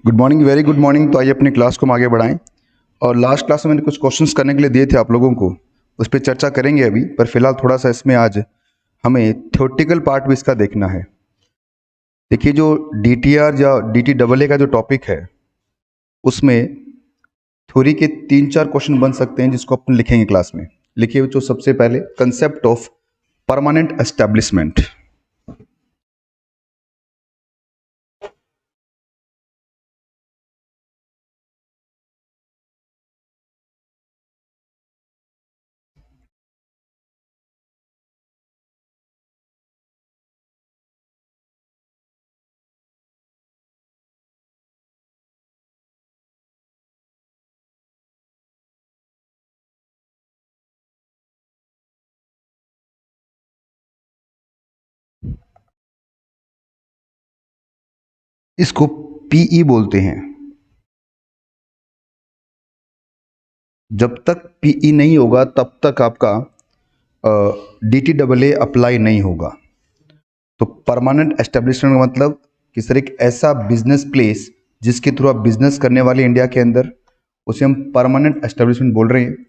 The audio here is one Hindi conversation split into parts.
Good morning, very good morning. तो आइए अपनी क्लास को हम आगे बढ़ाएं। और लास्ट क्लास में मैंने कुछ क्वेश्चंस करने के लिए दिए थे आप लोगों को, उस पर चर्चा करेंगे अभी। पर फिलहाल थोड़ा सा इसमें आज हमें थ्योरेटिकल पार्ट भी इसका देखना है। देखिए, जो डी टी आर या डी टी डबल ए का जो टॉपिक है, उसमें थ्योरी के 3-4 क्वेश्चन बन सकते हैं जिसको अपन लिखेंगे क्लास में। लिखिए बच्चों, सबसे पहले कंसेप्ट ऑफ परमानेंट एस्टेब्लिशमेंट। इसको पीई बोलते हैं। जब तक पीई नहीं होगा तब तक आपका D T double A apply नहीं होगा। तो परमानेंट एस्टेब्लिशमेंट का मतलब कि सर एक ऐसा बिजनेस प्लेस जिसके थ्रू आप बिजनेस करने वाले इंडिया के अंदर, उसे हम परमानेंट एस्टेब्लिशमेंट बोल रहे हैं।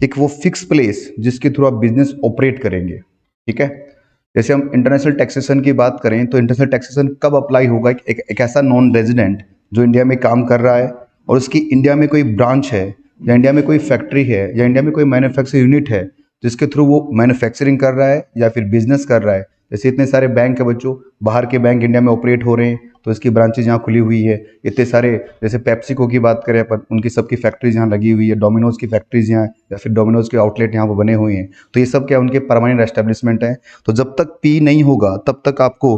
एक वो फिक्स प्लेस जिसके थ्रू आप बिजनेस ऑपरेट करेंगे। ठीक है। जैसे हम इंटरनेशनल टैक्सेशन की बात करें तो इंटरनेशनल टैक्सेशन कब अप्लाई होगा? एक ऐसा नॉन रेजिडेंट जो इंडिया में काम कर रहा है और उसकी इंडिया में कोई ब्रांच है, या इंडिया में कोई फैक्ट्री है, या इंडिया में कोई मैन्युफैक्चरिंग यूनिट है जिसके थ्रू वो मैन्युफैक्चरिंग कर रहा है या फिर बिजनेस कर रहा है। जैसे इतने सारे बैंक है बच्चों, बाहर के बैंक इंडिया में ऑपरेट हो रहे हैं तो इसकी ब्रांचेज यहाँ खुली हुई है। इतने सारे, जैसे पेप्सिको की बात करें अपन, उनकी सबकी फैक्ट्रीज यहाँ लगी हुई है। डोमिनोज की फैक्ट्रीज यहाँ, या फिर डोमिनोज के आउटलेट यहाँ पर बने हुए हैं। तो ये सब क्या, उनके परमानेंट एस्टेब्लिशमेंट है। तो जब तक पी नहीं होगा तब तक आपको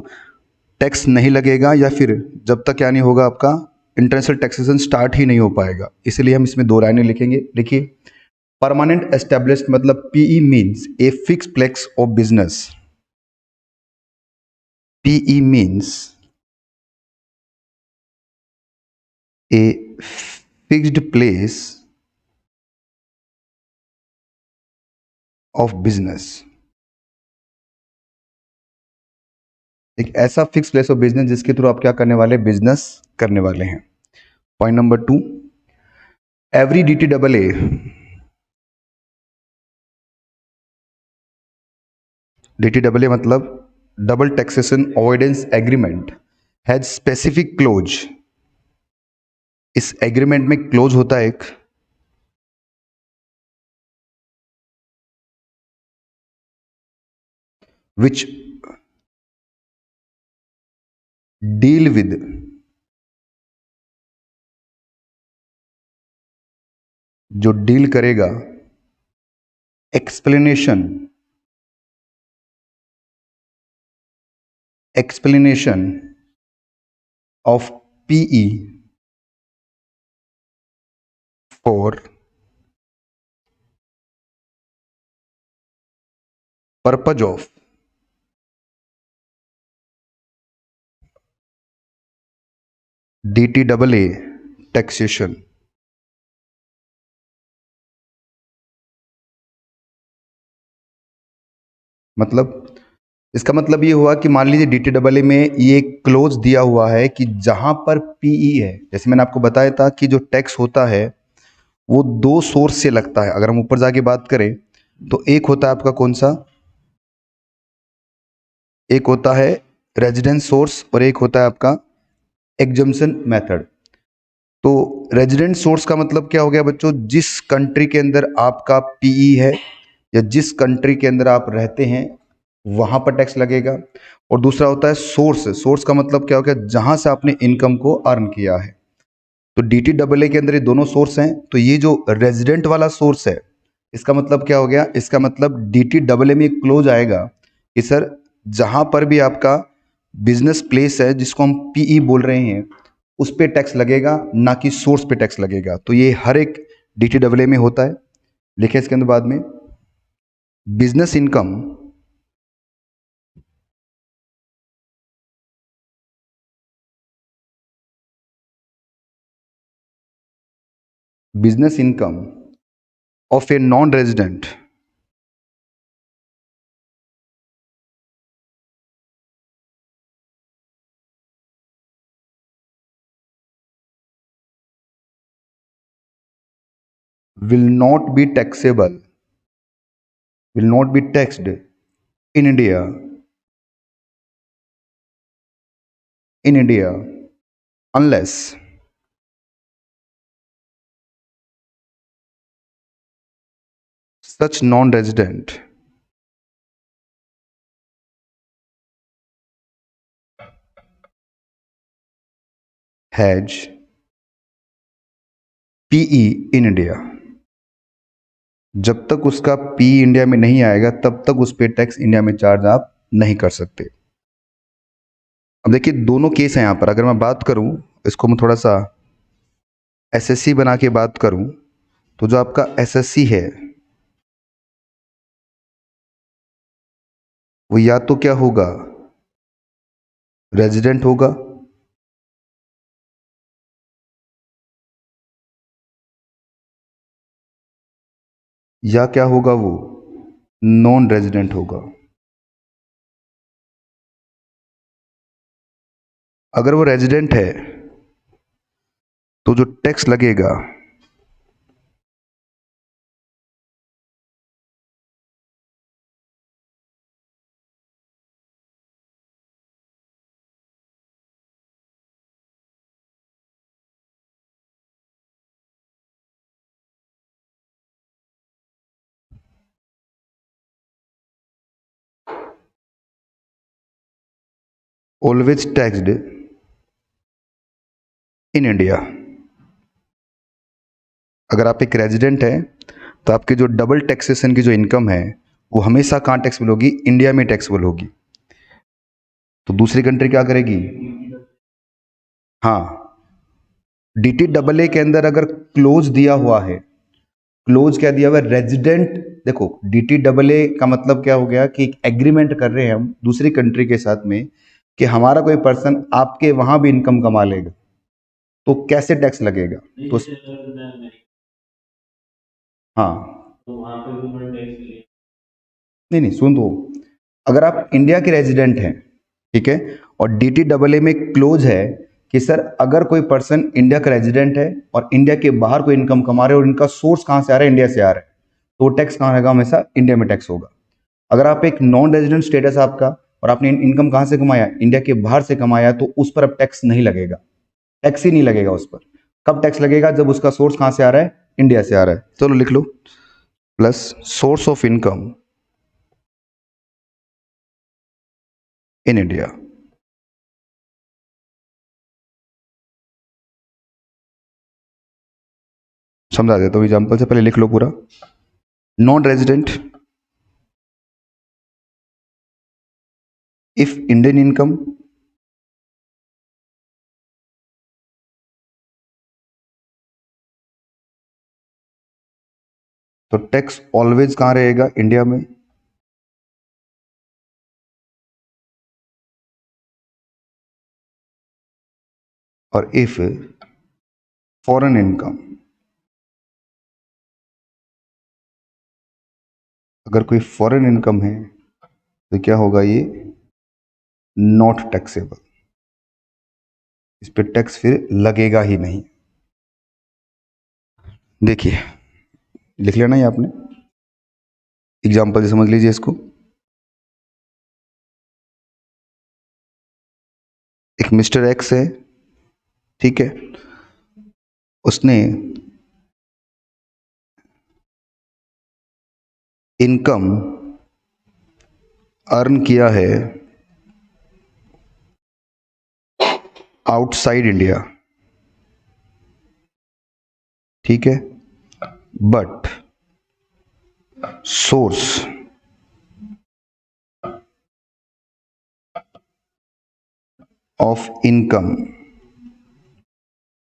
टैक्स नहीं लगेगा, या फिर जब तक क्या नहीं होगा, आपका इंटरनेशनल टैक्सेशन स्टार्ट ही नहीं हो पाएगा। इसलिए हम इसमें 2 लाइनें लिखेंगे। देखिए, परमानेंट एस्टेब्लिश्ड मतलब PE means a fix place of business. PE means a fixed place of business। एक ऐसा फिक्स प्लेस ऑफ बिजनेस जिसके थ्रू आप क्या करने वाले, बिजनेस करने वाले हैं। Point number 2, every DT double A, DT double A मतलब double taxation avoidance agreement has specific clause. इस एग्रीमेंट में क्लोज होता है एक, विच डील विद जो डील करेगा explanation of PE for purpose of DT double A taxation. मतलब इसका मतलब ये हुआ कि मान लीजिए DT डबल ए में ये क्लोज दिया हुआ है कि जहां पर PE है, जैसे मैंने आपको बताया था कि जो टैक्स होता है वो 2 सोर्स से लगता है। अगर हम ऊपर जाके बात करें तो एक होता है आपका कौन सा, एक होता है रेजिडेंस सोर्स और एक होता है आपका एग्जम्पशन मेथड। तो रेजिडेंट सोर्स का मतलब क्या हो गया बच्चों, जिस कंट्री के अंदर आपका PE है या जिस कंट्री के अंदर आप रहते हैं वहां पर टैक्स लगेगा। और दूसरा होता है सोर्स। सोर्स का मतलब क्या हो गया, जहां से आपने इनकम को अर्न किया है। तो DT डबल ए के अंदर ये दोनों सोर्स हैं। तो ये जो रेजिडेंट वाला सोर्स है, इसका मतलब क्या हो गया, इसका मतलब DT डबल ए में एक क्लोज आएगा कि सर जहां पर भी आपका बिजनेस प्लेस है जिसको हम PE बोल रहे हैं, उस पे टैक्स लगेगा, ना कि सोर्स पे टैक्स लगेगा। तो ये हर एक DT डबल ए में होता है। लिखे इसके अंदर बाद में, business income business income of a non-resident will not be taxable, will not be taxed in India unless such non-resident has PE in India। जब तक उसका पी इंडिया में नहीं आएगा तब तक उस पे टैक्स इंडिया में चार्ज आप नहीं कर सकते। अब देखिए दोनों केस हैं यहाँ पर। अगर मैं बात करूँ, इसको मैं थोड़ा सा एसएससी बना के बात करूँ, तो जो आपका एसएससी है वो या तो क्या होगा, रेजिडेंट होगा, या क्या होगा, वो नॉन रेजिडेंट होगा। अगर वो रेजिडेंट है तो जो टैक्स लगेगा ऑलवेज टैक्सड इन इंडिया। अगर आप एक रेजिडेंट हैं तो आपकी जो डबल टैक्सेशन की जो इनकम है वो हमेशा कहाँ टैक्सेबल होगी, इंडिया में टैक्सेबल होगी। तो दूसरी कंट्री क्या करेगी, हाँ, DTAA के अंदर अगर क्लोज दिया हुआ है, क्लोज क्या दिया हुआ है, रेजिडेंट। देखो DTAA का मतलब क्या हो गया कि एग्रीमेंट कर रहे हैं हम दूसरी कंट्री के साथ में कि हमारा कोई पर्सन आपके वहां भी इनकम कमा लेगा तो कैसे टैक्स लगेगा। तो हाँ, नहीं नहीं सुन, दो, अगर आप इंडिया के रेजिडेंट हैं, ठीक है, और DTAA में क्लोज है कि सर अगर कोई पर्सन इंडिया का रेजिडेंट है और इंडिया के बाहर कोई इनकम कमा रहे हैं और इनका सोर्स कहाँ से आ रहा है, इंडिया से आ रहा है, तो टैक्स कहाँ रहेगा, हमेशा इंडिया में टैक्स होगा। अगर आप एक नॉन रेजिडेंट स्टेटस आपका और आपने इनकम कहाँ से कमाया, इंडिया के बाहर से कमाया, तो उस पर अब टैक्स नहीं लगेगा, टैक्स ही नहीं लगेगा उस पर। कब टैक्स लगेगा, जब उसका सोर्स कहाँ से आ रहा है, इंडिया से आ रहा है। चलो लिख लो, plus source of income in India. समझा देता हूँ एग्जाम्पल से, पहले लिख लो पूरा। Non resident if Indian income तो टैक्स ऑलवेज कहाँ रहेगा, इंडिया में। और इफ फॉरेन इनकम, अगर कोई फॉरेन इनकम है तो क्या होगा, ये नॉट टैक्सेबल, इस पे टैक्स फिर लगेगा ही नहीं। देखिए लिख लेना ये आपने, एग्जाम्पल से समझ लीजिए इसको। एक मिस्टर एक्स है, ठीक है, उसने इनकम अर्न किया है आउटसाइड इंडिया, ठीक है, बट सोर्स ऑफ इनकम,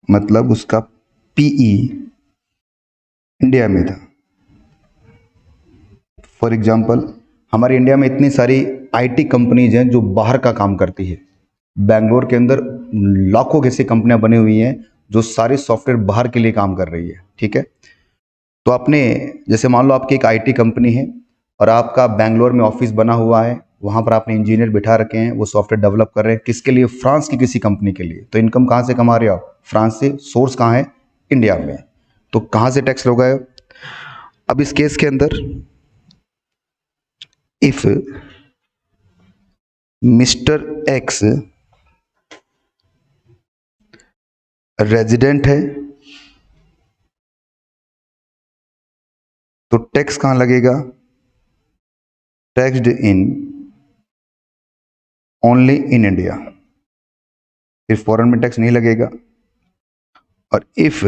मतलब उसका पीई इंडिया में था। फॉर एग्जाम्पल, हमारे इंडिया में इतनी सारी आईटी कंपनीज हैं जो बाहर का काम करती है। बैंगलोर के अंदर लाखों कैसी कंपनियां बनी हुई हैं जो सारी सॉफ्टवेयर बाहर के लिए काम कर रही है, ठीक है। तो आपने, जैसे मान लो आपकी एक आईटी कंपनी है और आपका बैंगलोर में ऑफिस बना हुआ है, वहाँ पर आपने इंजीनियर बिठा रखे हैं, वो सॉफ्टवेयर डेवलप कर रहे हैं, किसके लिए, फ्रांस की किसी कंपनी के लिए। तो इनकम कहाँ से कमा रहे हो आप, फ्रांस से, सोर्स कहाँ है, इंडिया में। तो कहाँ से टैक्स लोगे, अब इस केस के अंदर इफ मिस्टर एक्स रेजिडेंट है तो टैक्स कहां लगेगा? Taxed in only in India, फिर फॉरेन में टैक्स नहीं लगेगा। और if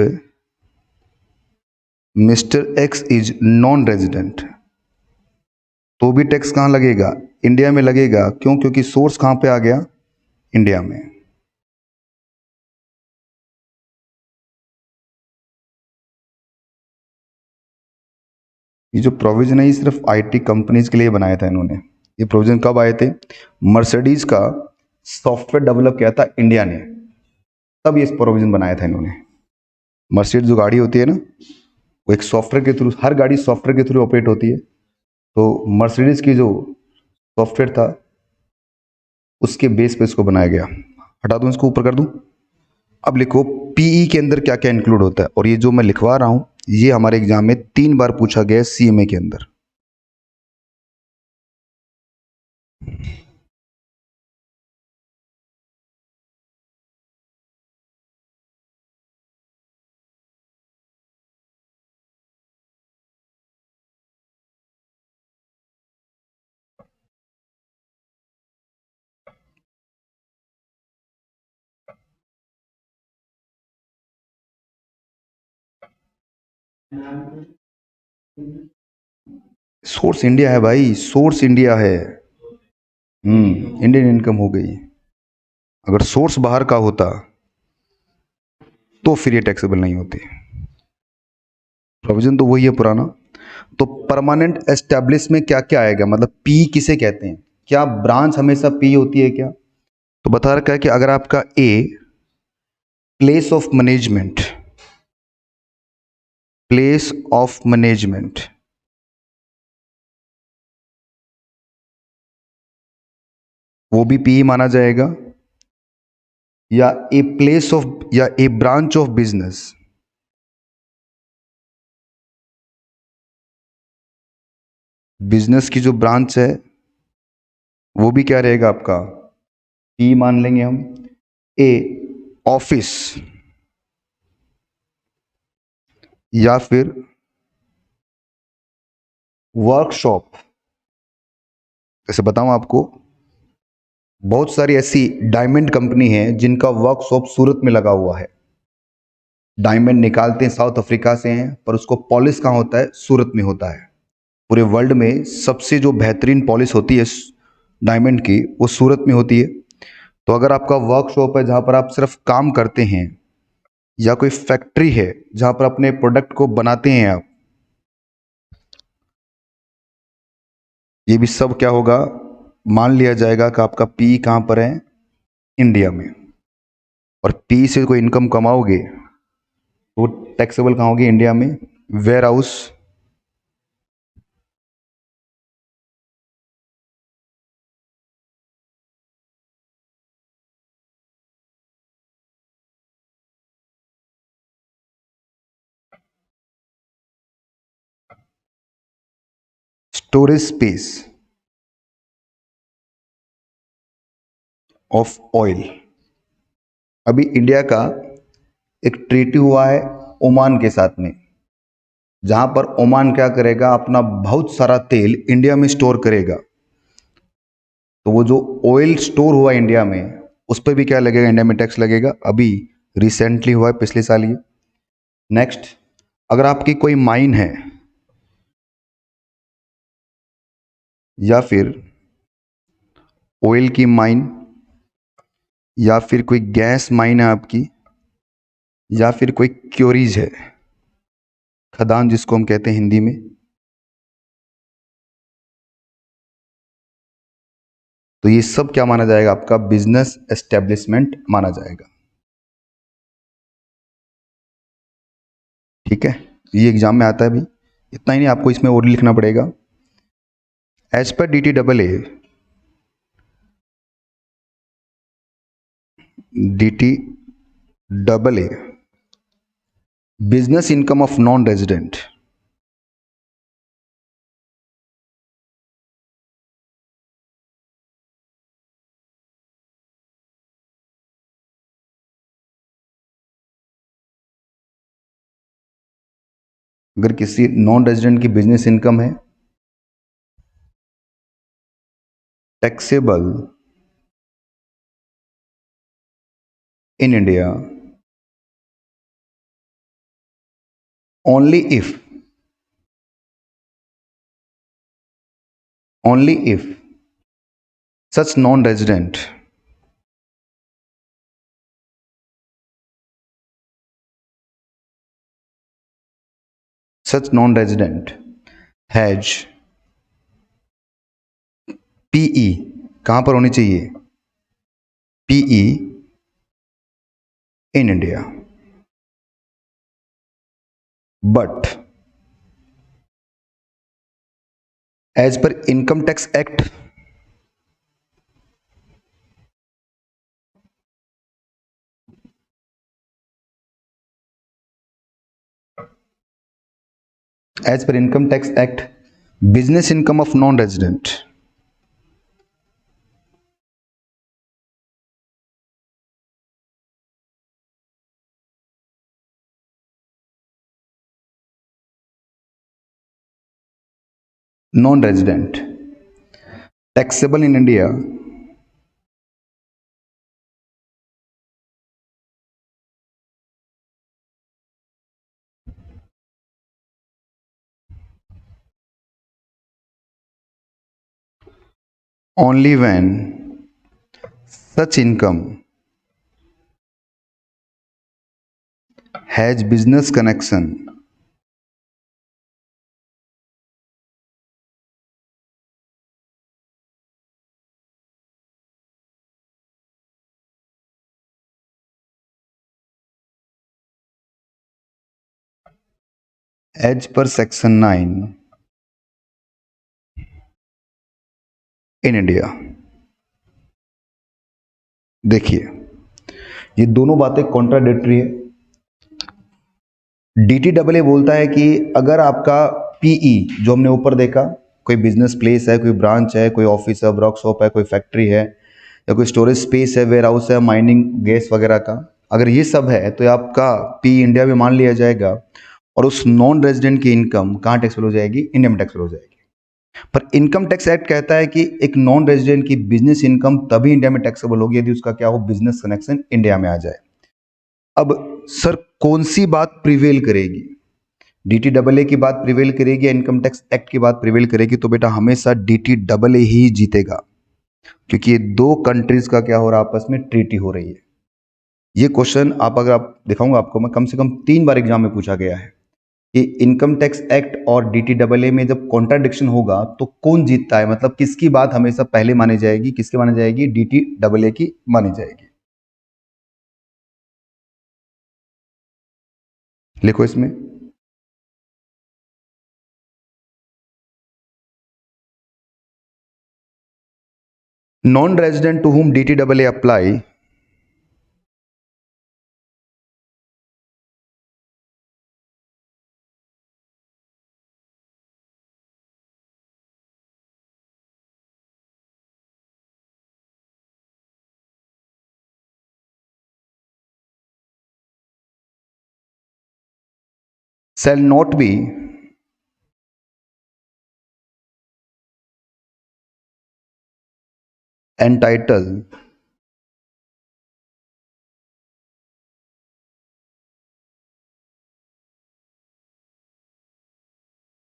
mister x is non resident तो भी टैक्स कहां लगेगा? इंडिया में लगेगा। क्यों? क्योंकि सोर्स कहां पे आ गया? इंडिया में। ये जो प्रोविजन है ये सिर्फ आईटी कंपनीज के लिए बनाया था इन्होंने। ये प्रोविजन कब आए थे? मर्सिडीज का सॉफ्टवेयर डेवलप किया था इंडिया ने, तब ये प्रोविजन बनाया था इन्होंने। मर्सिडीज जो गाड़ी होती है ना, वो एक सॉफ्टवेयर के थ्रू, हर गाड़ी सॉफ्टवेयर के थ्रू ऑपरेट होती है। तो मर्सिडीज की जो सॉफ्टवेयर था उसके बेस पे इसको बनाया गया। हटा दूं, इसको ऊपर कर दूं। अब लिखो पीई के अंदर क्या क्या इंक्लूड होता है, और ये जो मैं लिखवा रहा हूं ये हमारे एग्जाम में 3 बार पूछा गया है सीएमए के अंदर। सोर्स इंडिया है भाई, सोर्स इंडिया है। इंडियन इनकम हो गई। अगर सोर्स बाहर का होता तो फिर ये टैक्सेबल नहीं होती। प्रोविजन तो वही है पुराना। तो परमानेंट एस्टेब्लिश में क्या क्या आएगा, मतलब पी किसे कहते हैं? क्या ब्रांच हमेशा पी होती है क्या? तो बता रखा है कि अगर आपका a place of management, place of management वो भी पी माना जाएगा, या ए प्लेस ऑफ, या ए ब्रांच ऑफ बिजनेस, बिजनेस की जो ब्रांच है वो भी क्या रहेगा आपका? पी मान लेंगे हम। ए ऑफिस, या फिर वर्कशॉप। जैसे बताऊं आपको, बहुत सारी ऐसी डायमंड कंपनी है जिनका वर्कशॉप सूरत में लगा हुआ है। डायमंड निकालते हैं साउथ अफ्रीका से हैं, पर उसको पॉलिश कहाँ होता है? सूरत में होता है। पूरे वर्ल्ड में सबसे जो बेहतरीन पॉलिश होती है डायमंड की, वो सूरत में होती है। तो अगर आपका वर्कशॉप है जहाँ पर आप सिर्फ काम करते हैं, या कोई फैक्ट्री है जहाँ पर अपने प्रोडक्ट को बनाते हैं आप, ये भी सब क्या होगा? मान लिया जाएगा कि आपका पी कहाँ पर है? इंडिया में। और पी से कोई इनकम कमाओगे तो टैक्सेबल कहाँ होगी? इंडिया में। Warehouse, storage space of oil. अभी इंडिया का एक ट्रीटी हुआ है ओमान के साथ में, जहां पर ओमान क्या करेगा? अपना बहुत सारा तेल इंडिया में स्टोर करेगा। तो वो जो ऑयल स्टोर हुआ इंडिया में, उस पर भी क्या लगेगा? इंडिया में टैक्स लगेगा। अभी रिसेंटली हुआ है, पिछले साल ये। नेक्स्ट, अगर आपकी कोई माइन है, या फिर ऑयल की माइन, या फिर कोई गैस माइन है आपकी, या फिर कोई क्योरीज है, खदान जिसको हम कहते हैं हिंदी में, तो ये सब क्या माना जाएगा? आपका बिजनेस एस्टेब्लिशमेंट माना जाएगा। ठीक है, ये एग्जाम में आता है भी। इतना ही नहीं, आपको इसमें और लिखना पड़ेगा। As per D double A business income of non resident अगर किसी नॉन रेजिडेंट की बिजनेस इनकम है, taxable in India only if such non-resident has PE, कहाँ पर होनी चाहिए, PE in India, but as per Income Tax Act, business income of non-resident taxable in India only when such income has business connection as per section 9 in India। देखिए, ये दोनों बातें कॉन्ट्राडिक्टरी है। DTAA बोलता है कि अगर आपका PE जो हमने ऊपर देखा, कोई बिजनेस प्लेस है, कोई ब्रांच है, कोई ऑफिस है, वर्कशॉप है, कोई फैक्ट्री है, या कोई स्टोरेज स्पेस है, वेयर हाउस है, माइनिंग गैस वगैरह का, अगर ये सब है तो आपका PE इंडिया में मान लिया जाएगा और उस नॉन रेजिडेंट की इनकम कहाँ टैक्सेबल हो जाएगी, इंडिया में टैक्सेबल हो जाएगी। पर इनकम टैक्स एक्ट कहता है कि एक नॉन रेजिडेंट की बिजनेस इनकम तभी इंडिया में टैक्सेबल होगी यदि उसका क्या हो, बिजनेस कनेक्शन इंडिया में आ जाए। अब सर कौन सी बात प्रिवेल करेगी, DTAA की बात प्रिवेल करेगी या इनकम टैक्स एक्ट की बात प्रिवेल करेगी? तो बेटा हमेशा DTAA ही जीतेगा, क्योंकि ये दो कंट्रीज का क्या हो रहा है, आपस में ट्रीटी हो रही है। ये क्वेश्चन अगर आप दिखाऊंगा आपको मैं, कम से कम 3 बार एग्जाम में पूछा गया है कि इनकम टैक्स एक्ट और DTAA में जब कॉन्ट्राडिक्शन होगा तो कौन जीतता है, मतलब किसकी बात हमेशा पहले मानी जाएगी, किसकी मानी जाएगी, DTAA की मानी जाएगी। लिखो इसमें, non resident to whom DTAA apply shall not be entitled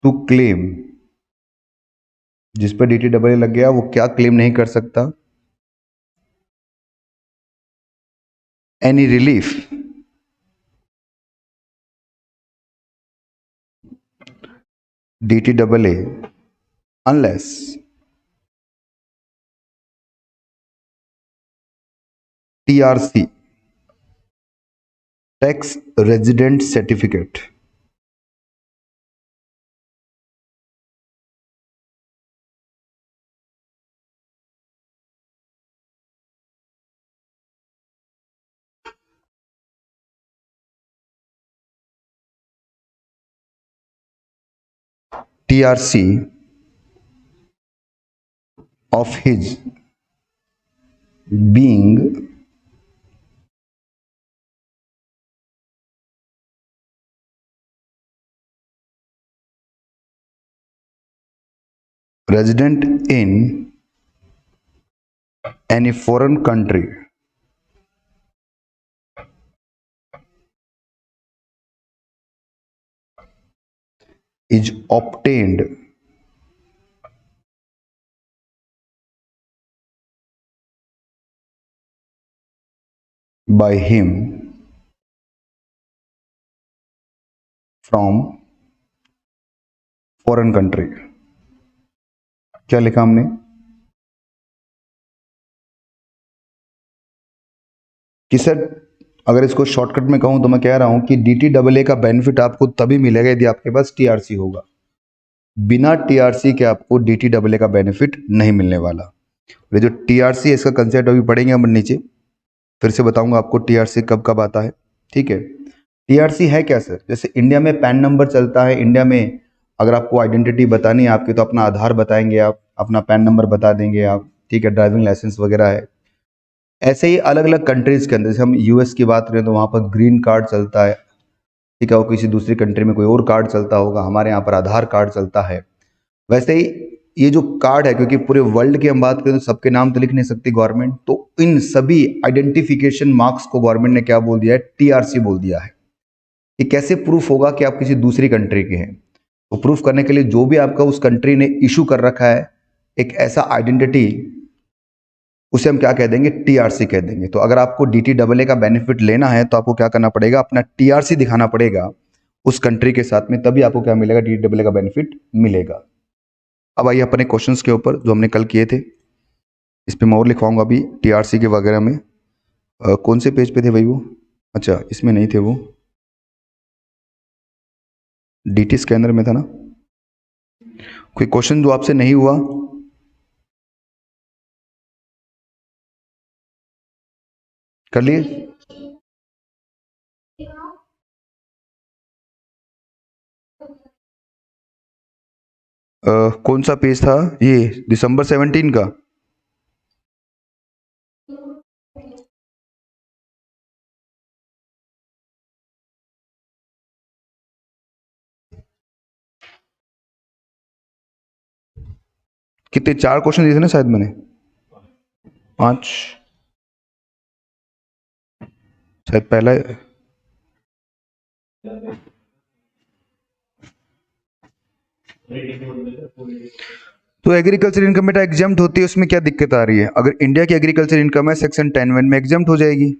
to claim, जिस पर DTAA लग गया वो क्या क्लेम नहीं कर सकता, any relief DTAA unless TRC tax resident certificate TRC of his being resident in any foreign country is obtained by him from foreign country। क्या लिखा हमने? कि सर अगर इसको शॉर्टकट में कहूं तो मैं कह रहा हूं कि DTAA का बेनिफिट आपको तभी मिलेगा यदि आपके पास TRC होगा। बिना TRC के आपको DTAA का बेनिफिट नहीं मिलने वाला। ये जो TRC है इसका कंसेप्ट अभी पढ़ेंगे हम नीचे, फिर से बताऊंगा आपको TRC कब कब आता है। ठीक है, TRC है क्या सर? जैसे इंडिया में पैन नंबर चलता है, इंडिया में अगर आपको आइडेंटिटी बतानी है आपकी तो अपना आधार बताएंगे आप, अपना पैन नंबर बता देंगे आप, ठीक है, ड्राइविंग लाइसेंस वगैरह है। ऐसे ही अलग अलग कंट्रीज के अंदर, जैसे हम US की बात करें तो वहाँ पर ग्रीन कार्ड चलता है, ठीक है, और किसी दूसरी कंट्री में कोई और कार्ड चलता होगा, हमारे यहाँ पर आधार कार्ड चलता है। वैसे ही ये जो कार्ड है, क्योंकि पूरे वर्ल्ड की हम बात करें तो सबके नाम तो लिख नहीं सकती गवर्नमेंट, तो इन सभी आइडेंटिफिकेशन मार्क्स को गवर्नमेंट ने क्या बोल दिया है? TRC बोल दिया है। ये कैसे प्रूफ होगा कि आप किसी दूसरी कंट्री के हैं? तो प्रूफ करने के लिए जो भी आपका उस कंट्री ने इशू कर रखा है एक ऐसा आइडेंटिटी, उसे हम क्या कह देंगे? TRC कह देंगे। तो अगर आपको DTAA का बेनिफिट लेना है तो आपको क्या करना पड़ेगा? अपना TRC दिखाना पड़ेगा उस कंट्री के साथ में, तभी आपको क्या मिलेगा? DTAA का बेनिफिट मिलेगा। अब आइए अपने क्वेश्चंस के ऊपर जो हमने कल किए थे, इस पे मैं और लिखवाऊंगा अभी TRC के वगैरह में। कौन से पेज पे थे भाई वो? अच्छा, इसमें नहीं थे वो, DT स्कैनर में था ना। कोई क्वेश्चन जो आपसे नहीं हुआ? कर लिए? कौन सा पेज था ये? दिसंबर 17 का? कितने? 4 क्वेश्चन दिए थे ना शायद मैंने, 5 शायद। पहला तो एग्रीकल्चर इनकम बेटा एग्जाम्प्ट होती है, उसमें क्या दिक्कत आ रही है? अगर इंडिया की एग्रीकल्चर इनकम है सेक्शन 10(1) में एग्जाम्प्ट हो जाएगी।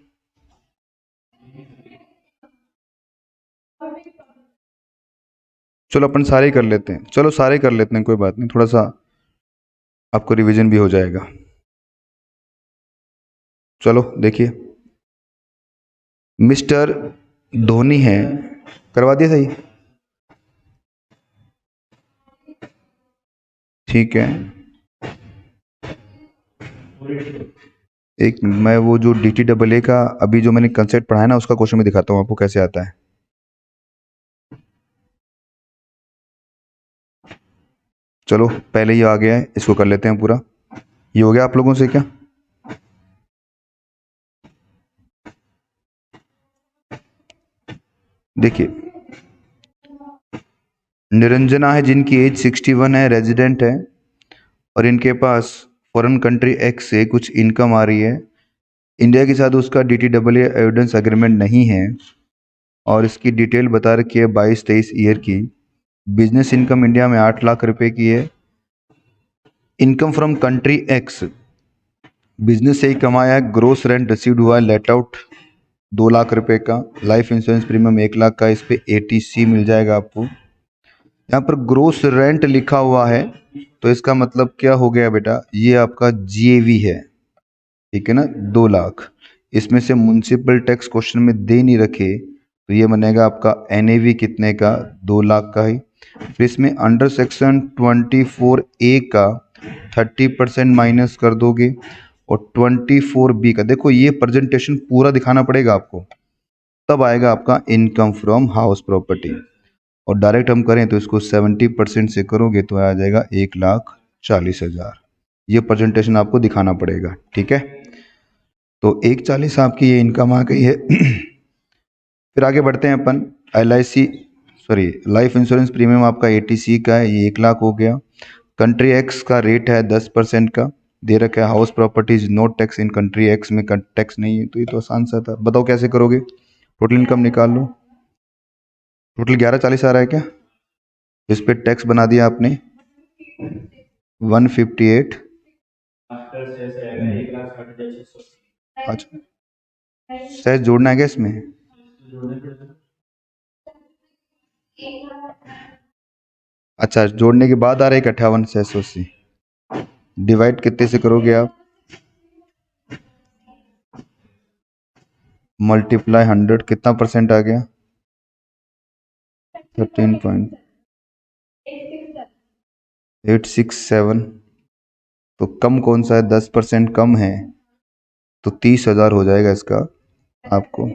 चलो अपन सारे ही कर लेते हैं, चलो सारे कर लेते हैं, कोई बात नहीं, थोड़ा सा आपको रिवीजन भी हो जाएगा। चलो देखिए, मिस्टर धोनी है, करवा दिया सही? ठीक है, एक मैं वो जो DTAA का अभी जो मैंने कंसेप्ट पढ़ाया ना उसका क्वेश्चन भी दिखाता हूँ आपको कैसे आता है। चलो पहले ये आ गया है, इसको कर लेते हैं पूरा। ये हो गया आप लोगों से क्या? देखिए, निरंजना है जिनकी एज 61 है, रेजिडेंट है, और इनके पास फॉरेन कंट्री X से कुछ इनकम आ रही है, इंडिया के साथ उसका DTAA एविडेंस एग्रीमेंट नहीं है, और इसकी डिटेल बता रखी है 22-23 ईयर की। बिजनेस इनकम इंडिया में 8 लाख रुपए की है। Income from country X, business से ही कमाया है, ग्रोस रेंट रिसीव्ड हुआ है, लेट आउट 2 लाख रुपए का, लाइफ इंश्योरेंस प्रीमियम 1 लाख का, इस पे ATC मिल जाएगा आपको। यहाँ पर ग्रोस रेंट लिखा हुआ है तो इसका मतलब क्या हो गया बेटा? ये आपका GAV है, ठीक है ना, 2 लाख। इसमें से म्युनिसिपल टैक्स क्वेश्चन में दे नहीं रखे तो ये बनेगा आपका NAV कितने का? 2 लाख का ही। फिर इसमें अंडर सेक्शन 24A का 30% माइनस कर दोगे, और 24B का, देखो ये प्रेजेंटेशन पूरा दिखाना पड़ेगा आपको, तब आएगा आपका इनकम फ्रॉम हाउस प्रॉपर्टी। और डायरेक्ट हम करें तो इसको 70% से करोगे तो आ जाएगा 1,40,000। ये प्रेजेंटेशन आपको दिखाना पड़ेगा, ठीक है। तो 1,40,000 आपकी ये इनकम आ गई है। फिर आगे बढ़ते हैं अपन। LIC sorry life insurance premium आपका ATC का है, ये 1 लाख हो गया। कंट्री एक्स का रेट है 10% का, दे रखा है house properties no tax in country X में टैक्स नहीं है। तो ये तो आसान सा था। बताओ कैसे करोगे? टोटल इनकम निकाल लो। टोटल 1140 आ रहा है क्या? इस पे टैक्स बना दिया आपने 158। अच्छा, सैस जोड़ना है क्या इसमें? अच्छा, जोड़ने के बाद आ रहा है 58,680। डिवाइड कितने से करोगे आप? मल्टीप्लाई 100, कितना परसेंट आ गया? 13.867। तो कम कौन सा है? 10% कम है, तो 30,000 हो जाएगा इसका आपको।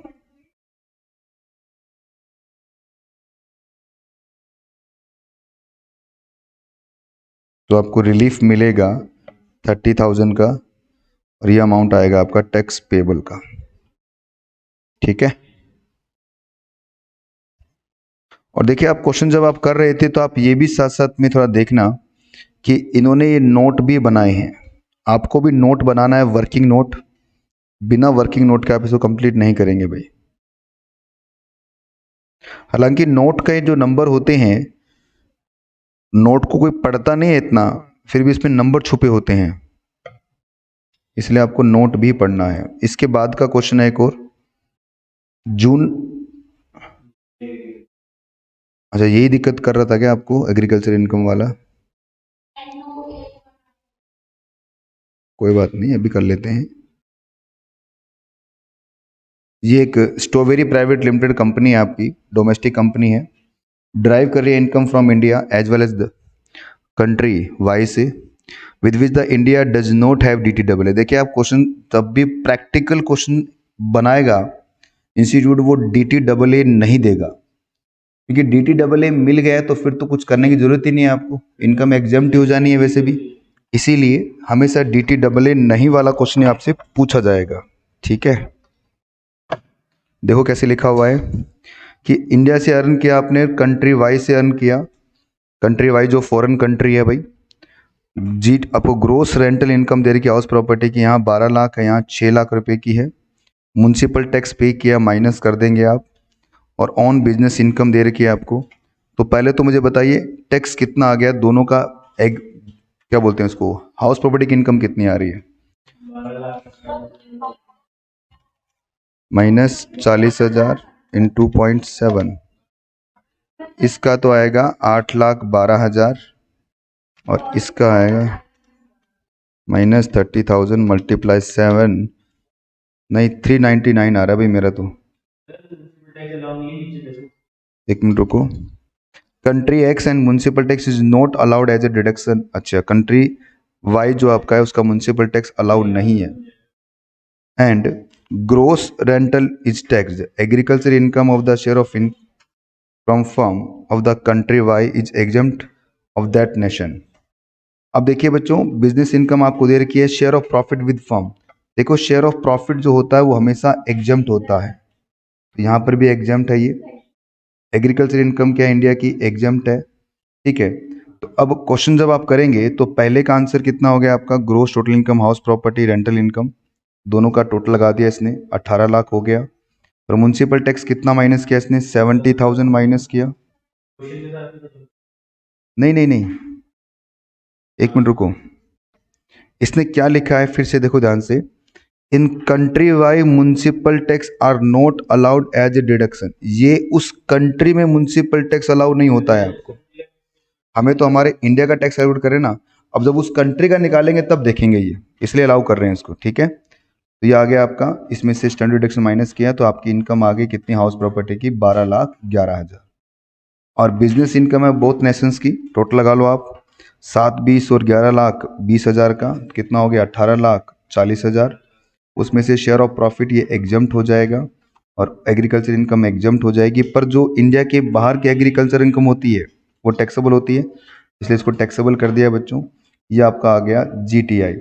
तो आपको रिलीफ मिलेगा 30,000 का, और ये अमाउंट आएगा आपका टैक्स पेबल का। ठीक है। और देखिए, आप क्वेश्चन जब आप कर रहे थे तो आप ये भी साथ साथ में थोड़ा देखना कि इन्होंने ये नोट भी बनाए हैं। आपको भी नोट बनाना है, वर्किंग नोट। बिना वर्किंग नोट के आप इसको कंप्लीट नहीं करेंगे भाई। हालांकि नोट के जो नंबर होते हैं, नोट को कोई पढ़ता नहीं है इतना, फिर भी इसमें नंबर छुपे होते हैं, इसलिए आपको नोट भी पढ़ना है। इसके बाद का क्वेश्चन है एक और, जून। अच्छा, यही दिक्कत कर रहा था क्या आपको, एग्रीकल्चर इनकम वाला? कोई बात नहीं, अभी कर लेते हैं। ये एक स्ट्रॉबेरी प्राइवेट लिमिटेड कंपनी है आपकी, डोमेस्टिक कंपनी है, ड्राइव कर रही है income from India as well as the country Y से, with which the India does not have DTAA। देखिए, आप क्वेश्चन तब भी प्रैक्टिकल क्वेश्चन बनाएगा इंस्टीट्यूट, वो DTAA नहीं देगा, क्योंकि DTAA मिल गया तो फिर तो कुछ करने की जरूरत ही नहीं है आपको, इनकम एग्जाम्प्ट हो जानी है वैसे भी। इसीलिए हमेशा DTAA नहीं वाला क्वेश्चन आपसे पूछा जाएगा। ठीक है। देखो कैसे लिखा हुआ है कि इंडिया से अर्न किया आपने, कंट्री वाई से अर्न किया। कंट्री वाई जो फॉरेन कंट्री है भाई, जी आपको ग्रोस रेंटल इनकम दे रखी है हाउस प्रॉपर्टी की, यहाँ 12 लाख है, यहाँ 6 लाख रुपए की है। म्यूनसिपल टैक्स पे किया, माइनस कर देंगे आप, और ऑन बिजनेस इनकम दे रखी है आपको। तो पहले तो मुझे बताइए टैक्स कितना आ गया दोनों का, एक क्या बोलते हैं उसको, हाउस प्रॉपर्टी की इनकम कितनी आ रही है? -40,000 इंटू 0.7, इसका तो आएगा 8,12,000, और इसका आएगा -30,000 मल्टीप्लाई 7, नहीं 399 आ रहा है भाई मेरा तो। एक मिनट रुको। Country X and municipal tax is not allowed as a deduction. अच्छा, कंट्री वाई जो आपका है उसका म्यूनसिपल टैक्स अलाउड नहीं है। And gross rental is tax, agriculture income of the share of in from firm of the country Y is exempt of that nation. अब देखिए बच्चों, बिजनेस इनकम आपको दे रखी है, share of profit with firm. देखो, शेयर ऑफ प्रॉफिट जो होता है वो हमेशा एग्जम्प्ट होता है, तो यहाँ पर भी एग्जम्प्ट है ये। एग्रीकल्चर इनकम क्या है, इंडिया की एग्जम्प्ट है। ठीक है। तो अब क्वेश्चन जब आप करेंगे तो पहले का आंसर कितना हो गया आपका, gross total income, house property, rental income, दोनों का टोटल लगा दिया इसने, 18 लाख हो गया। और म्यूनसिपल टैक्स कितना माइनस किया इसने, 70,000 माइनस किया। नहीं नहीं नहीं, एक मिनट रुको, इसने क्या लिखा है फिर से देखो ध्यान से, in country y municipal tax are not allowed as a deduction. ये उस कंट्री में म्यूनसिपल टैक्स अलाउड नहीं होता है आपको, हमें तो हमारे इंडिया का टैक्स कैलकुलेट करें ना। अब जब उस कंट्री का निकालेंगे तब देखेंगे ये, इसलिए अलाउ कर रहे हैं इसको। ठीक है। तो ये आ गया आपका, इसमें से स्टैंडर्ड डिडक्शन माइनस किया तो आपकी इनकम आ गई कितनी हाउस प्रॉपर्टी की, 12,11,000। और बिजनेस इनकम है बोथ नेशंस की, टोटल लगा लो आप, 7, 20 और 11,20,000 का कितना हो गया, 18,40,000। उसमें से शेयर ऑफ प्रॉफिट ये एग्जम्प्ट हो जाएगा, और एग्रीकल्चर इनकम एग्जम्प्ट हो जाएगी। पर जो इंडिया के बाहर की एग्रीकल्चर इनकम होती है वो टैक्सेबल होती है, इसलिए इसको टैक्सेबल कर दिया बच्चों। ये आपका आ गया GTI।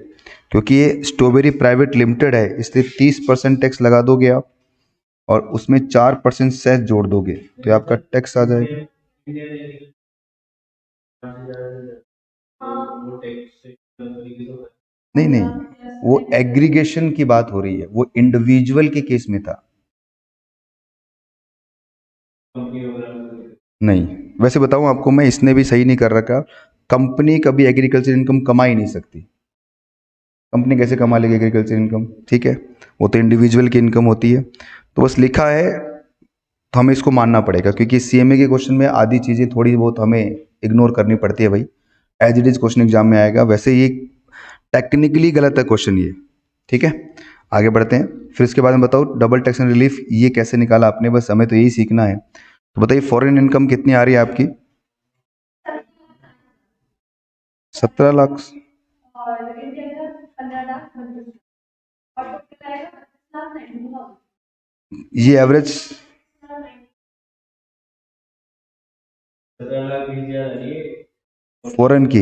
क्योंकि ये स्ट्रॉबेरी प्राइवेट लिमिटेड है इसलिए 30% टैक्स लगा दोगे आप, और उसमें 4% सेस जोड़ दोगे तो ये आपका टैक्स आ जाएगा। नहीं नहीं, वो एग्रीगेशन की बात हो रही है, वो इंडिविजुअल के केस में था। नहीं, वैसे बताऊं आपको मैं, इसने भी सही नहीं कर रखा। कंपनी कभी एग्रीकल्चर इनकम कमा ही नहीं सकती। कंपनी कैसे कमा लेगी एग्रीकल्चर इनकम? ठीक है, वो तो इंडिविजुअल की इनकम होती है। तो बस लिखा है तो हमें इसको मानना पड़ेगा, क्योंकि सीएमए के क्वेश्चन में आधी चीज़ें थोड़ी बहुत हमें इग्नोर करनी पड़ती है भाई। As it is question exam में आएगा। वैसे ये टेक्निकली गलत है क्वेश्चन ये। ठीक है, आगे बढ़ते हैं। फिर इसके बाद में बताओ डबल टैक्सेशन रिलीफ ये कैसे निकाला आपने, बस हमें तो यही सीखना है। तो बताइए फॉरेन इनकम कितनी आ रही है आपकी? 17 लाख। ये एवरेज 17 लाख फॉरेन की।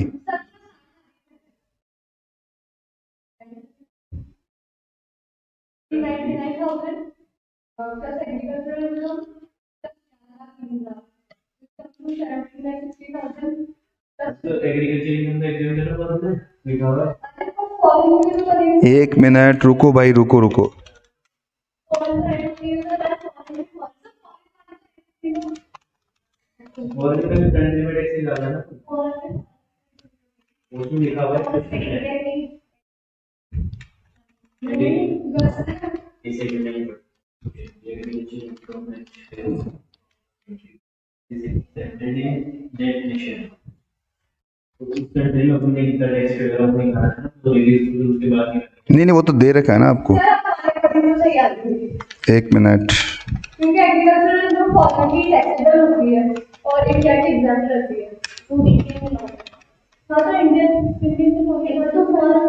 एक मिनट रुको भाई, रुको रुको। नहीं नहीं, वो तो दे रखा है ना आपको। एक मिनट। क्योंकि एग्रीकल्चर में जो फॉरेन की टैक्सेबल होती है और इंडिया की एग्जाम रहती है, वो देखिए नहीं होता। हाँ तो इंडियन इंडियन होगी तो फॉरेन।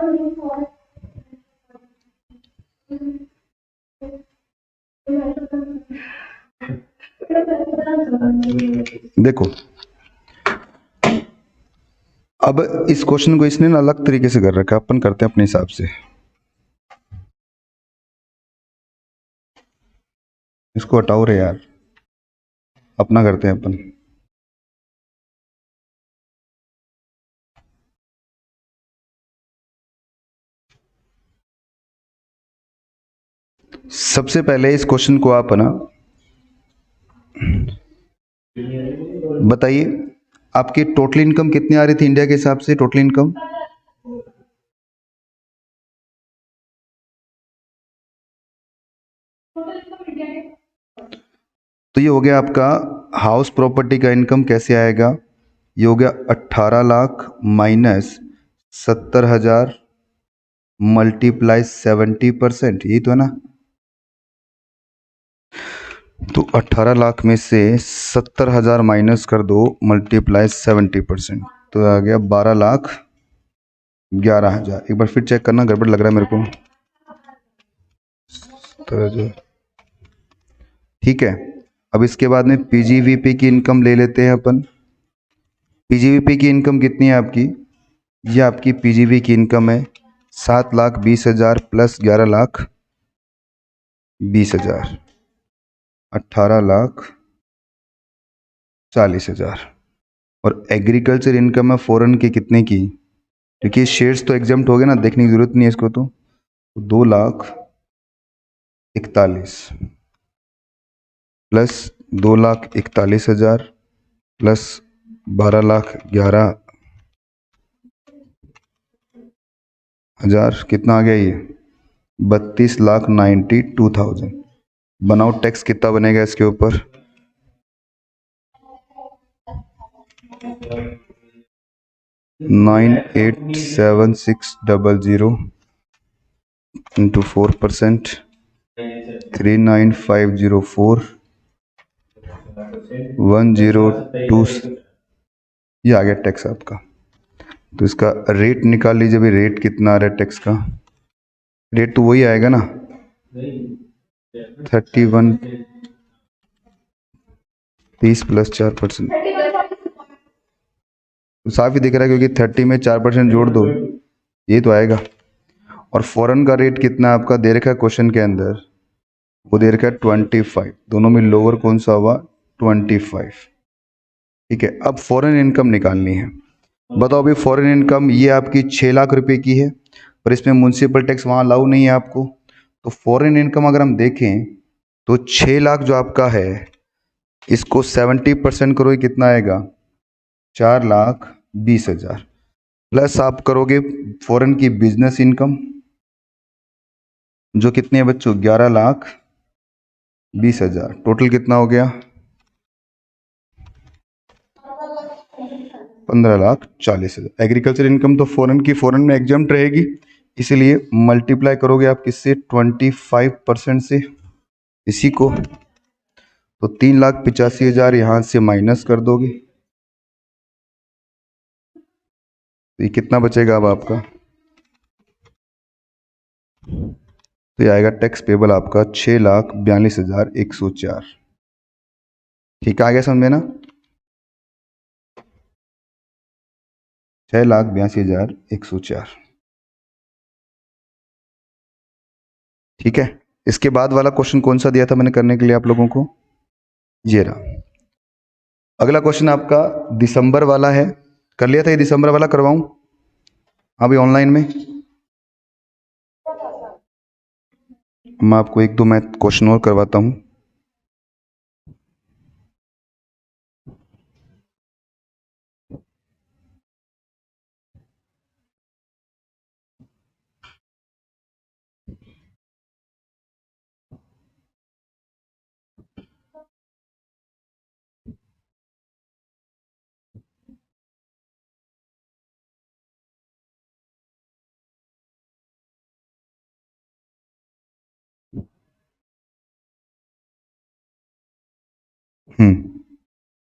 देखो, अब इस क्वेश्चन को इसने ना अलग तरीके से कर रखा है, अपन करते हैं अपने हिसाब से। इसको हटाओ रे यार, अपना करते हैं अपन। सबसे पहले इस क्वेश्चन को आप ना बताइए, आपकी टोटल इनकम कितनी आ रही थी इंडिया के हिसाब से? टोटल इनकम तो ये हो गया आपका हाउस प्रॉपर्टी का इनकम। कैसे आएगा? ये हो गया 18 लाख माइनस 70,000 मल्टीप्लाई 70%, यही तो है ना। तो 18 लाख में से 70,000 माइनस कर दो मल्टीप्लाई 70%, तो आ गया 12,11,000। एक बार फिर चेक करना, गड़बड़ लग रहा है मेरे को। तो ठीक है, अब इसके बाद में पीजीवीपी की इनकम ले लेते हैं अपन। पीजीवीपी की इनकम कितनी है आपकी? ये आपकी पीजीवी की इनकम है 7,20,000 प्लस 11,20,000, 18,40,000। और एग्रीकल्चर इनकम है फॉरेन की कितने की? क्योंकि शेयर्स तो एग्जाम्प्ट हो गए ना, देखने की जरूरत नहीं है इसको। तो 2,41,000 प्लस 2,41,000 प्लस 12,11,000, कितना आ गया ये? 32,92,000। बनाओ टैक्स कितना बनेगा इसके ऊपर? 987600 इंटू 4%, 39,504 102। ये आ गया टैक्स आपका। तो इसका रेट निकाल लीजिए भाई, रेट कितना आ रहा है टैक्स का? रेट तो वही आएगा ना, 31 30 प्लस 4%। तो साफ ही दिख रहा है, क्योंकि 30 में 4% जोड़ दो, ये तो आएगा। और फॉरेन का रेट कितना आपका दे रखा है क्वेश्चन के अंदर? वो दे रखा है 25। दोनों में लोअर कौन सा हुआ? 25। ठीक है, अब फॉरेन इनकम निकालनी है। बताओ अभी फॉरेन इनकम ये आपकी 6 लाख रुपए की है, और इसमें म्यूनसिपल टैक्स वहाँ अलाउ नहीं है आपको। तो फॉरेन इनकम अगर हम देखें तो 6 लाख जो आपका है, इसको 70% करोगे कितना आएगा, 4,20,000। प्लस आप करोगे फॉरेन की बिजनेस इनकम जो कितनी है बच्चों, 11,20,000। टोटल कितना हो गया, 15,40,000। एग्रीकल्चर इनकम तो फॉरेन की फॉरेन में एग्जाम्प्ट रहेगी, इसीलिए मल्टीप्लाई करोगे आप किससे, 25% से, इसी को। तो 3,85,000 यहाँ से माइनस कर दोगे, तो ये कितना बचेगा अब आपका, तो ये आएगा टैक्स पेबल आपका 6,42,104। ठीक है, आ गया समझ में ना, 6,82,104। ठीक है, इसके बाद वाला क्वेश्चन कौन सा दिया था मैंने करने के लिए आप लोगों को, ये रहा। अगला क्वेश्चन आपका दिसंबर वाला है, कर लिया था ये, दिसंबर वाला करवाऊं अभी ऑनलाइन में। मैं आपको एक दो मैथ क्वेश्चन और करवाता हूं।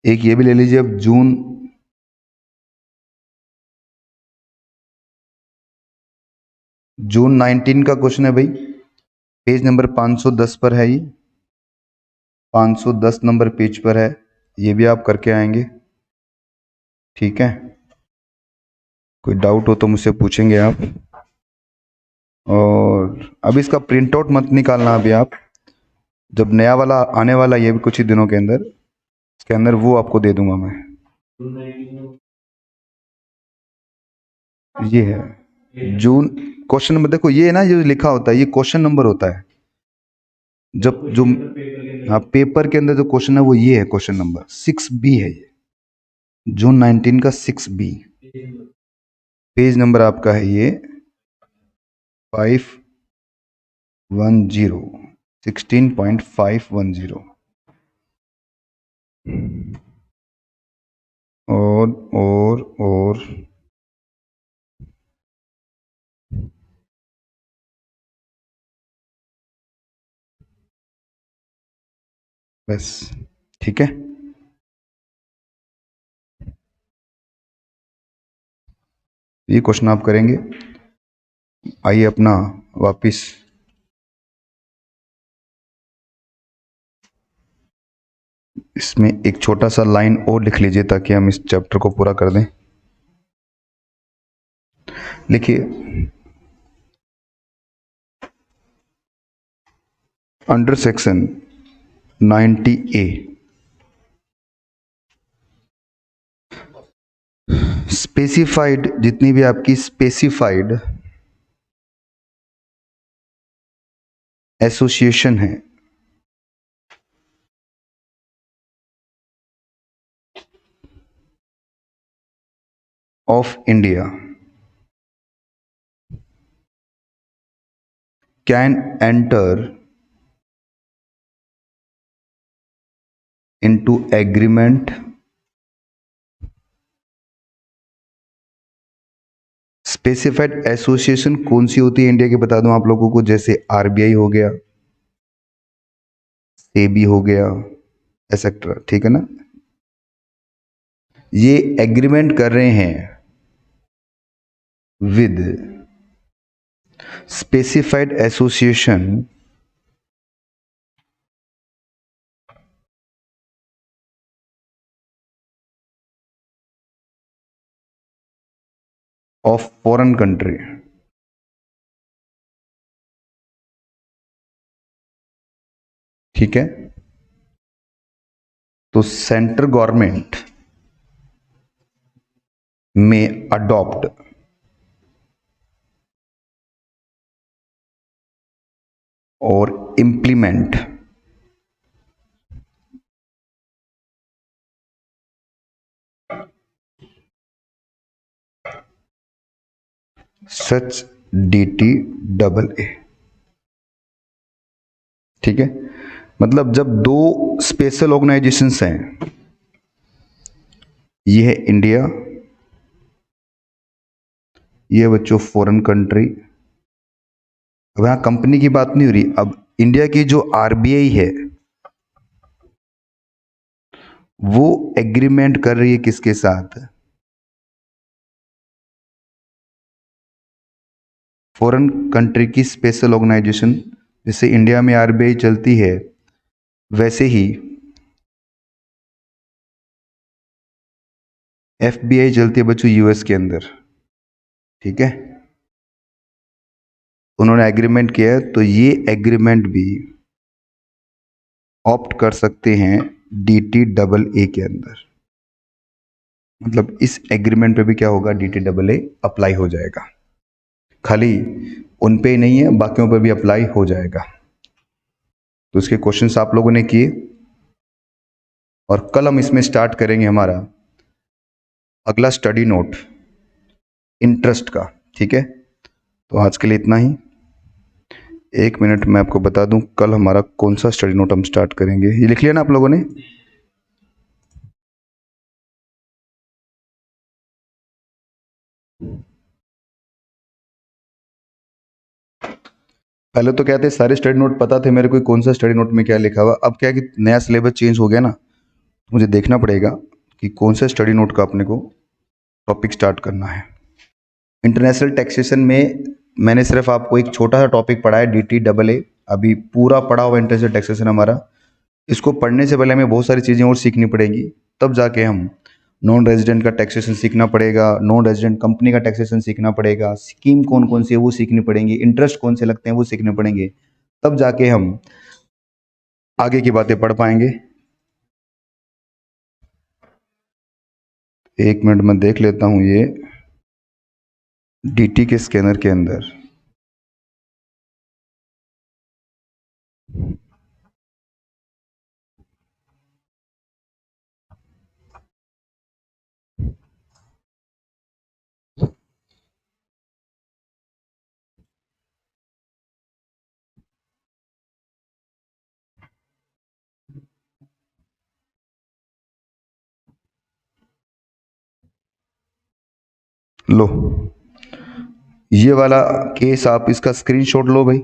एक ये भी ले लीजिए अब, जून जून 19 का क्वेश्चन है भाई, पेज नंबर 510 पर है ये, 510 नंबर पेज पर है, ये भी आप करके आएंगे। ठीक है, कोई डाउट हो तो मुझसे पूछेंगे आप। और अब इसका प्रिंट आउट मत निकालना अभी आप, जब नया वाला आने वाला ये भी कुछ ही दिनों के अंदर, इसके अंदर वो आपको दे दूंगा मैं। ये है जून, क्वेश्चन नंबर देखो, ये है ना, जो लिखा होता है ये क्वेश्चन नंबर होता है, जब जो, हाँ पेपर के अंदर जो क्वेश्चन है वो ये है, क्वेश्चन नंबर 6B है ये, जून 19 का 6B। पेज नंबर आपका है ये 510, 16.510। और बस, ठीक है। ये क्वेश्चन आप करेंगे। आइए अपना वापिस, इसमें एक छोटा सा लाइन और लिख लीजिए ताकि हम इस चैप्टर को पूरा कर दें। लिखिए, अंडर सेक्शन 90A स्पेसिफाइड, जितनी भी आपकी स्पेसिफाइड एसोसिएशन है of India can enter into agreement specified association कौन सी होती है इंडिया की, बता दूं आप लोगों को, जैसे आरबीआई हो गया, सेबी हो गया, एक्सेट्रा। ठीक है ना, ये एग्रीमेंट कर रहे हैं with specified association of foreign country. ठीक है, तो सेंट्रल गवर्नमेंट में अडॉप्ट और implement such DTAA। ठीक है, मतलब जब दो स्पेशल ऑर्गेनाइजेशंस हैं, ये है इंडिया, ये है बच्चों फॉरेन कंट्री। अब यहां कंपनी की बात नहीं हो रही, अब इंडिया की जो आरबीआई है वो एग्रीमेंट कर रही है किसके साथ? फॉरेन कंट्री की स्पेशल ऑर्गेनाइजेशन। जैसे इंडिया में आरबीआई चलती है, वैसे ही एफबीआई चलती है बच्चों यूएस के अंदर। ठीक है, उन्होंने एग्रीमेंट किया है, तो ये एग्रीमेंट भी ऑप्ट कर सकते हैं DTAA के अंदर। मतलब इस एग्रीमेंट पे भी क्या होगा, DTAA अप्लाई हो जाएगा। खाली उन पे ही नहीं है, बाकियों पे भी अप्लाई हो जाएगा। तो इसके क्वेश्चंस आप लोगों ने किए, और कल हम इसमें स्टार्ट करेंगे हमारा अगला स्टडी नोट इंटरेस्ट का। ठीक है, तो आज के लिए इतना ही। एक मिनट मैं आपको बता दूं कल हमारा कौन सा स्टडी नोट हम स्टार्ट करेंगे। ये लिख लिया ना आप लोगों ने? पहले तो कहते सारे स्टडी नोट पता थे मेरे को, कौन सा स्टडी नोट में क्या लिखा हुआ। अब क्या है कि नया सिलेबस चेंज हो गया ना, तो मुझे देखना पड़ेगा कि कौन सा स्टडी नोट का अपने को टॉपिक स्टार्ट करना है। इंटरनेशनल टैक्सेशन में मैंने सिर्फ आपको एक छोटा सा टॉपिक पढ़ा है, DTAA। अभी पूरा पढ़ा हुआ इंटरनेशनल टैक्सेशन हमारा। इसको पढ़ने से पहले हमें बहुत सारी चीज़ें और सीखनी पड़ेंगी, तब जाके हम नॉन रेजिडेंट का टैक्सेशन सीखना पड़ेगा, नॉन रेजिडेंट कंपनी का टैक्सेशन सीखना पड़ेगा, स्कीम कौन कौन सी है वो सीखनी पड़ेंगी, इंटरेस्ट कौन से लगते हैं वो सीखने पड़ेंगे, तब जाके हम आगे की बातें पढ़ पाएंगे। एक मिनट में देख लेता हूँ ये DT के स्कैनर के अंदर। लो, ये वाला केस आप इसका स्क्रीनशॉट लो भाई।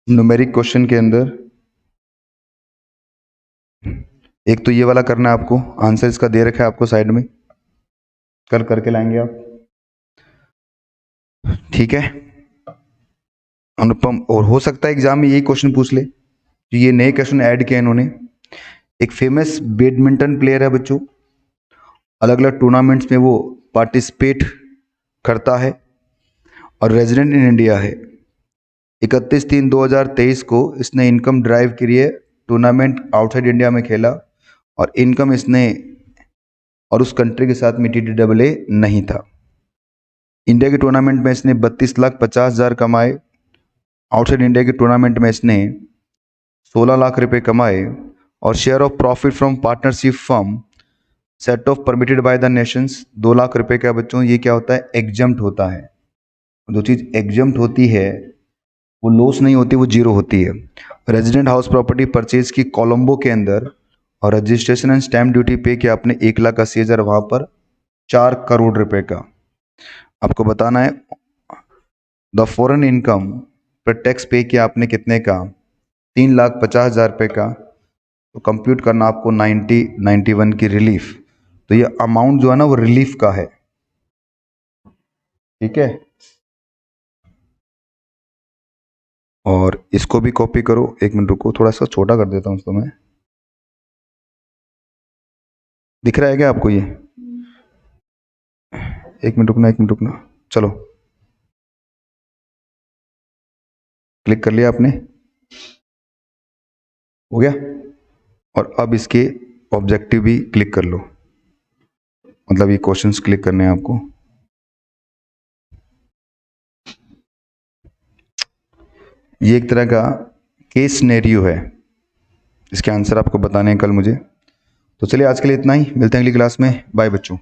न्यूमेरिक क्वेश्चन के अंदर एक तो ये वाला करना है आपको, आंसर इसका दे रखा है आपको साइड में, कल करके लाएंगे आप। ठीक है अनुपम, और हो सकता है एग्जाम में यही क्वेश्चन पूछ ले, तो ये नए क्वेश्चन ऐड किए इन्होंने। एक फेमस बैडमिंटन प्लेयर है बच्चों, अलग अलग टूर्नामेंट्स में वो पार्टिसिपेट करता है और रेजिडेंट इन इंडिया है। 31/3/2023 को इसने इनकम ड्राइव के लिए टूर्नामेंट आउटसाइड इंडिया में खेला, और इनकम इसने और उस कंट्री के साथ में DTAA नहीं था। इंडिया के टूर्नामेंट में इसने 32,50,000 कमाए, आउटसाइड इंडिया के टूर्नामेंट में इसने 16 लाख रुपए कमाए, और share of profit from partnership firm set of permitted by the Nations 2 lakh रुपए का। बच्चों ये क्या होता है, एग्जम्प्ट होता है। जो चीज़ एग्जम्प्ट होती है वो लॉस नहीं होती, वो जीरो होती है। रेजिडेंट हाउस प्रॉपर्टी परचेज की कोलंबो के अंदर, और रजिस्ट्रेशन एंड स्टैम्प ड्यूटी पे किया आपने 1,80,000, वहां पर 4 करोड़ रुपए का। आपको बताना है द फॉरेन इनकम पर टैक्स पे किया आपने कितने का, 3,50,000 रुपए का। तो कंप्यूट करना आपको 91 की रिलीफ। तो ये अमाउंट जो है ना वो रिलीफ का है। ठीक है, और इसको भी कॉपी करो। एक मिनट रुको, थोड़ा सा छोटा कर देता हूँ इसको मैं। दिख रहा है क्या आपको ये? एक मिनट रुकना, एक मिनट रुकना। चलो, क्लिक कर लिया आपने, हो गया। और अब इसके ऑब्जेक्टिव भी क्लिक कर लो। मतलब ये क्वेश्चंस क्लिक करने हैं आपको। ये एक तरह का केस सिनेरियो है, इसके आंसर आपको बताने हैं कल मुझे। तो चलिए आज के लिए इतना ही, मिलते हैं अगली क्लास में। बाय बच्चों।